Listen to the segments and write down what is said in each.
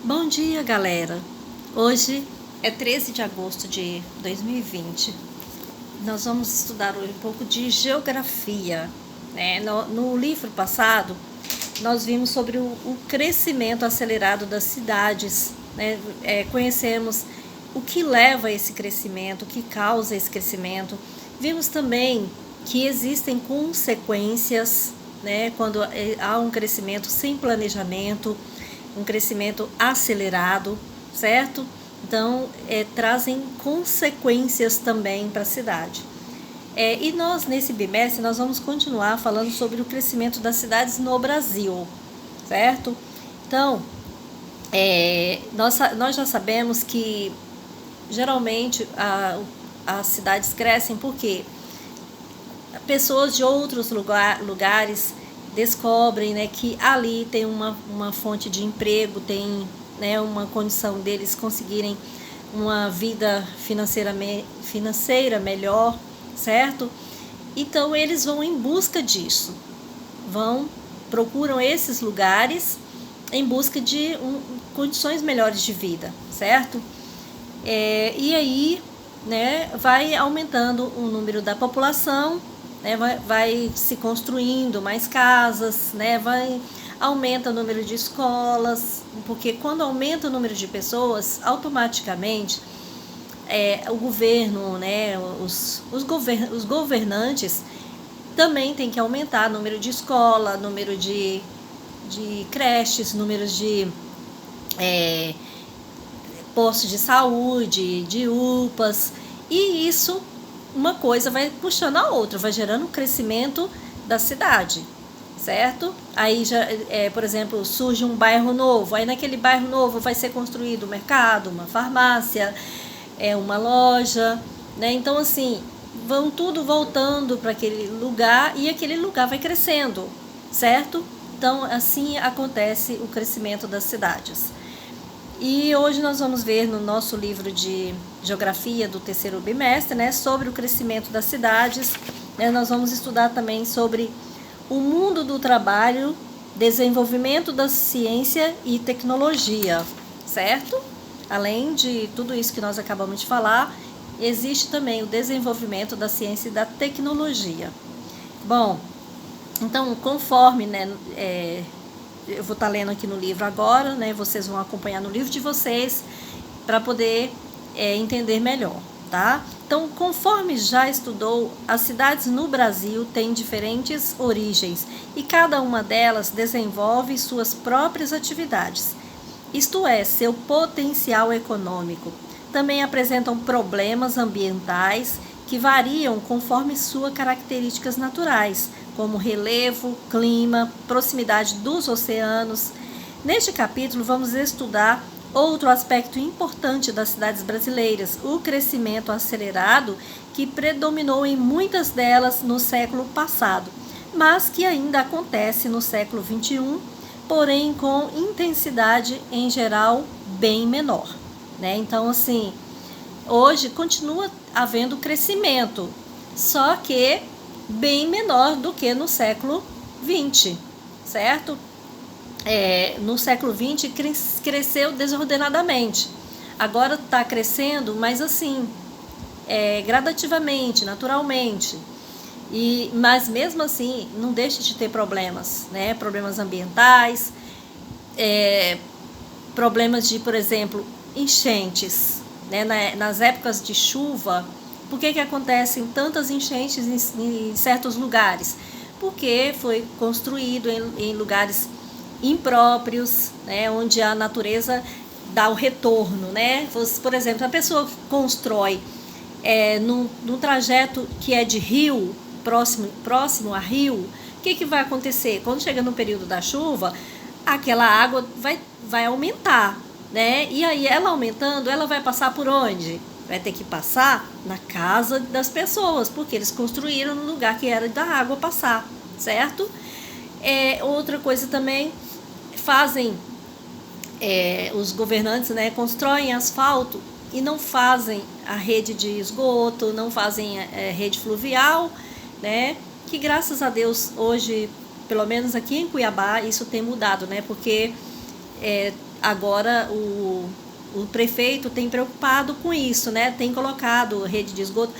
Bom dia, galera! Hoje é 13 de agosto de 2020. Nós vamos estudar hoje um pouco de geografia, né? No livro passado, nós vimos sobre o crescimento acelerado das cidades, né? Conhecemos o que leva a esse crescimento, o que causa esse crescimento. Vimos também que existem consequências, né? Quando há um crescimento sem planejamento, um crescimento acelerado, certo? Então, trazem consequências também para a cidade. E nós, nesse bimestre, nós vamos continuar falando sobre o crescimento das cidades no Brasil, certo? Então, nós já sabemos que, geralmente, as cidades crescem porque pessoas de outros lugares descobrem, né, que ali tem uma fonte de emprego, tem, né, uma condição deles conseguirem uma vida financeira melhor, certo? Então eles vão em busca disso, procuram esses lugares em busca de condições melhores de vida, certo? E aí, né, vai aumentando o número da população, né, vai se construindo mais casas, né, aumenta o número de escolas, porque quando aumenta o número de pessoas, automaticamente o governo, né, os governantes também tem que aumentar o número de escola, número de creches, números de postos de saúde, de UPAs, e isso, uma coisa vai puxando a outra, vai gerando um crescimento da cidade, certo? Aí, por exemplo, surge um bairro novo, aí naquele bairro novo vai ser construído um mercado, uma farmácia, uma loja, né? Então, assim, vão tudo voltando para aquele lugar e aquele lugar vai crescendo, certo? Então, assim acontece o crescimento das cidades. E hoje nós vamos ver no nosso livro de geografia do terceiro bimestre, né, sobre o crescimento das cidades. Nós vamos estudar também sobre o mundo do trabalho, desenvolvimento da ciência e tecnologia, certo? Além de tudo isso que nós acabamos de falar, existe também o desenvolvimento da ciência e da tecnologia. Bom, então, conforme, né, eu vou estar lendo aqui no livro agora, né? Vocês vão acompanhar no livro de vocês para poder entender melhor, tá? Então, conforme já estudou, as cidades no Brasil têm diferentes origens e cada uma delas desenvolve suas próprias atividades, isto é, seu potencial econômico. Também apresentam problemas ambientais que variam conforme suas características naturais, como relevo, clima, proximidade dos oceanos. Neste capítulo, vamos estudar outro aspecto importante das cidades brasileiras, o crescimento acelerado que predominou em muitas delas no século passado, mas que ainda acontece no século XXI, porém com intensidade em geral bem menor, né? Então, assim, hoje continua havendo crescimento, só que bem menor do que no século XX, certo? No século XX cresceu desordenadamente. Agora está crescendo, mas assim, gradativamente, naturalmente. Mas mesmo assim, não deixa de ter problemas, né? Problemas ambientais, problemas de, por exemplo, enchentes, né? Nas épocas de chuva. Por que acontecem tantas enchentes em certos lugares? Porque foi construído em lugares impróprios, né, onde a natureza dá o retorno, né? Por exemplo, a pessoa constrói num trajeto que é de rio, próximo a rio, o que vai acontecer? Quando chega no período da chuva, aquela água vai aumentar, né? E aí, ela aumentando, ela vai passar por onde? Vai ter que passar na casa das pessoas, porque eles construíram no lugar que era da água passar, certo? Outra coisa também, fazem os governantes, né, constroem asfalto e não fazem a rede de esgoto, não fazem rede fluvial, né? Que graças a Deus hoje, pelo menos aqui em Cuiabá, isso tem mudado, né? Porque agora o prefeito tem preocupado com isso, né? Tem colocado rede de esgoto.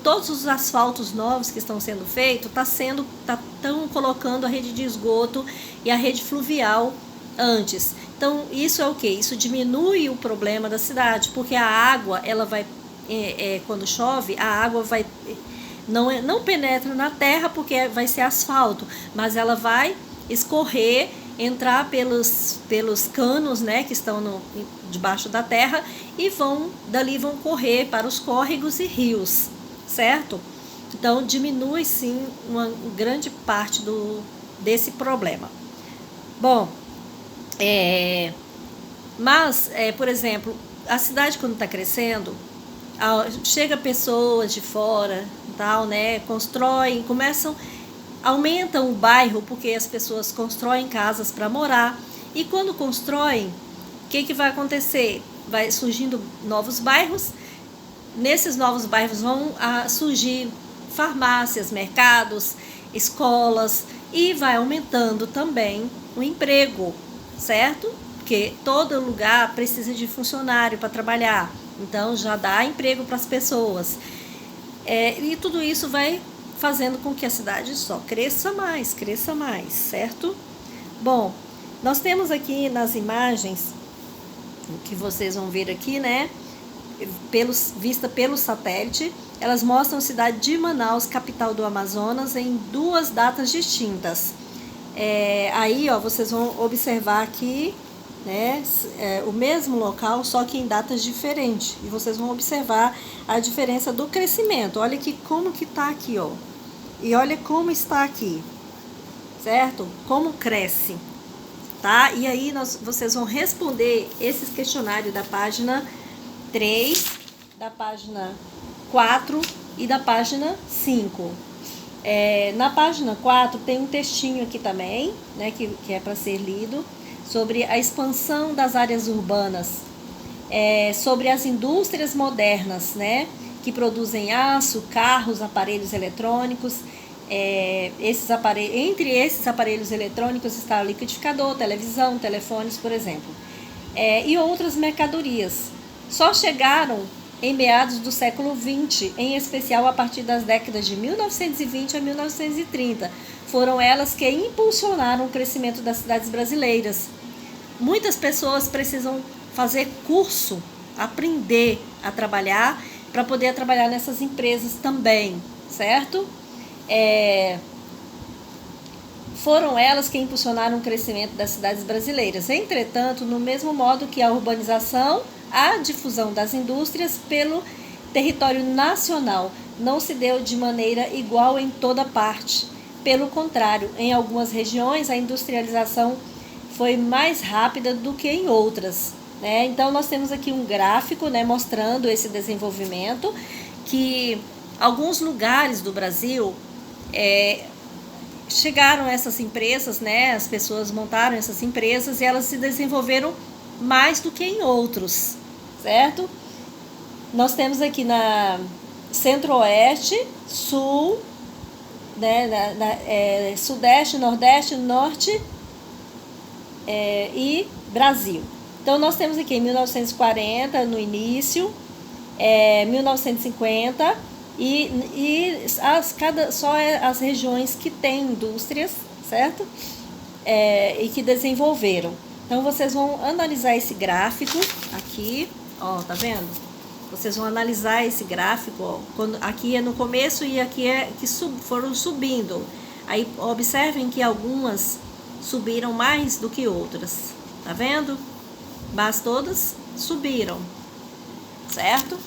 Todos os asfaltos novos que estão sendo feitos, estão colocando a rede de esgoto e a rede fluvial antes. Então, isso é o quê? Isso diminui o problema da cidade, porque a água, ela vai, quando chove, a água vai, não penetra na terra, porque vai ser asfalto, mas ela vai escorrer, entrar pelos canos, né, que estão debaixo da terra, e dali vão correr para os córregos e rios, certo? Então, diminui sim uma grande parte desse problema. Bom, mas, por exemplo, a cidade quando está crescendo, chega pessoas de fora, tal, né, constroem, aumentam o bairro, porque as pessoas constroem casas para morar, e quando constroem, o que vai acontecer? Vai surgindo novos bairros, nesses novos bairros vão surgir farmácias, mercados, escolas, e vai aumentando também o emprego, certo? Porque todo lugar precisa de funcionário para trabalhar, então já dá emprego para as pessoas, e tudo isso vai fazendo com que a cidade só cresça mais, certo? Bom, nós temos aqui nas imagens, que vocês vão ver aqui, né, vista pelo satélite, elas mostram a cidade de Manaus, capital do Amazonas, em 2 datas distintas. Aí, ó, vocês vão observar aqui, né, o mesmo local, só que em datas diferentes, e vocês vão observar a diferença do crescimento. Olha aqui como que tá aqui, ó, e olha como está aqui, certo? Como cresce, tá? E aí vocês vão responder esses questionários da página 3, da página 4 e da página 5. Na página 4 tem um textinho aqui também, né, que é para ser lido, sobre a expansão das áreas urbanas, sobre as indústrias modernas, né, que produzem aço, carros, aparelhos eletrônicos. Entre esses aparelhos eletrônicos está o liquidificador, televisão, telefones, por exemplo, e outras mercadorias. Só chegaram em meados do século XX, em especial a partir das décadas de 1920 a 1930. Foram elas que impulsionaram o crescimento das cidades brasileiras. Muitas pessoas precisam fazer curso, aprender a trabalhar, para poder trabalhar nessas empresas também, certo? Foram elas que impulsionaram o crescimento das cidades brasileiras. Entretanto, no mesmo modo que a urbanização, a difusão das indústrias pelo território nacional não se deu de maneira igual em toda parte. Pelo contrário, em algumas regiões a industrialização foi mais rápida do que em outras, né? Então nós temos aqui um gráfico, né, mostrando esse desenvolvimento, que alguns lugares do Brasil chegaram essas empresas, né? As pessoas montaram essas empresas e elas se desenvolveram mais do que em outros, certo? Nós temos aqui na Centro-Oeste, Sul, né, Sudeste, Nordeste, Norte e Brasil. Então nós temos aqui em 1940 no início, 1950 só as regiões que têm indústrias, certo? E que desenvolveram. Então vocês vão analisar esse gráfico aqui, ó, tá vendo? Vocês vão analisar esse gráfico, ó, aqui é no começo e aqui que foram subindo. Aí observem que algumas subiram mais do que outras, tá vendo? Mas todas subiram, certo?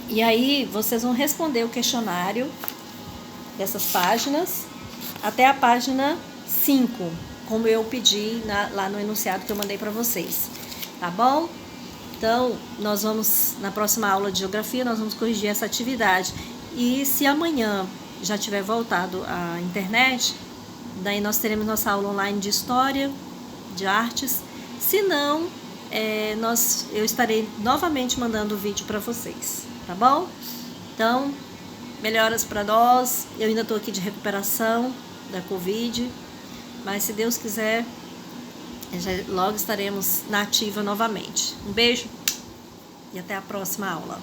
E aí vocês vão responder o questionário dessas páginas até a página 5, como eu pedi lá no enunciado que eu mandei para vocês, tá bom? Então, nós vamos, na próxima aula de geografia, nós vamos corrigir essa atividade. E se amanhã já tiver voltado à internet, daí nós teremos nossa aula online de história, de artes. Se não, eu estarei novamente mandando o vídeo para vocês, tá bom? Então, melhoras para nós. Eu ainda estou aqui de recuperação da Covid, mas se Deus quiser, Logo estaremos na ativa novamente. Um beijo e até a próxima aula.